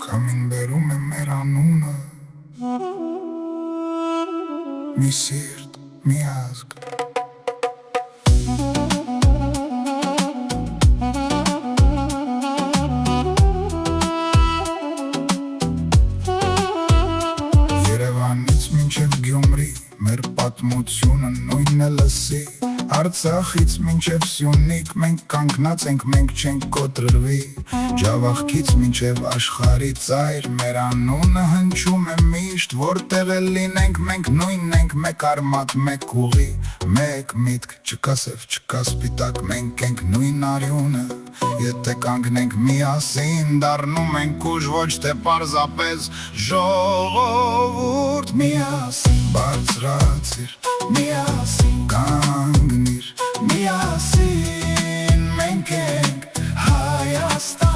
Կամին բերում է մեր անունը, մի սիրտ, մի ազգ Երևանից մինչև Գյումրի, մեր պատմությունը նույնն է լսի Արցախից մինչև Սյունիք, մենք կանգնած ենք, մենք չենք կոտրվի Ջավախքից մինչև աշխարհի ծայր, մեր անունը հնչում է միշտ Որտեղ էլ լինենք, մենք նույնն ենք, մեկ արմատ, մեկ ուղի Մեկ միտք, չկա սև, չկա սպիտակ, մենք ենք նույն արյունը Եթե կանգնենք միասին, դառնում ենք ուժ, ոչ թե պարզապես ժողովուրդ Միասին բարձրացիր, միասին կանգնիր Միասին մենք ենք Հայաստան